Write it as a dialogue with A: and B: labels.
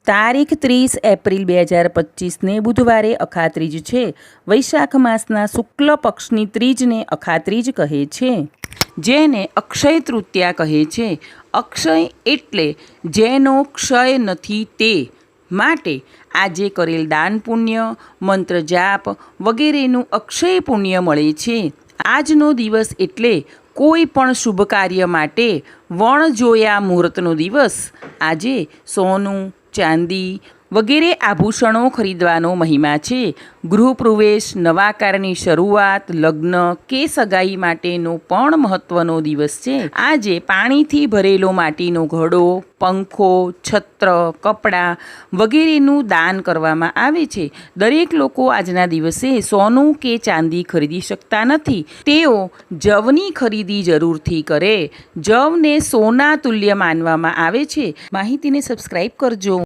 A: તારીખ 30 એપ્રિલ 2025ને બુધવારે અખાત્રીજ છે. વૈશાખ માસના શુક્લ પક્ષની ત્રીજને અખાત્રીજ કહે છે, જેને અક્ષય તૃતીયા કહે છે. અક્ષય એટલે જેનો ક્ષય નથી તે માટે આજે કરેલ દાન પુણ્ય, મંત્ર જાપ વગેરેનું અક્ષય પુણ્ય મળે છે. આજનો દિવસ એટલે કોઈ પણ શુભ કાર્ય માટે વણજોયા મુહૂર્તનો દિવસ. આજે સોનું, ચાંદી વગેરે આભૂષણો ખરીદવાનો મહિમા છે. ગૃહપ્રવેશ, નવા કારની શરૂઆત, લગ્ન કે સગાઈ માટેનો પણ મહત્વનો દિવસ છે. આજે પાણીથી ભરેલો માટીનો ઘડો, પંખો, છત્ર, કપડાં વગેરેનું દાન કરવામાં આવે છે. દરેક લોકો આજના દિવસે સોનું કે ચાંદી ખરીદી શકતા નથી. તેઓ જવની ખરીદી જરૂરથી કરે. જવને સોના તુલ્ય માનવામાં આવે છે. માહિતીને સબસ્ક્રાઈબ કરજો.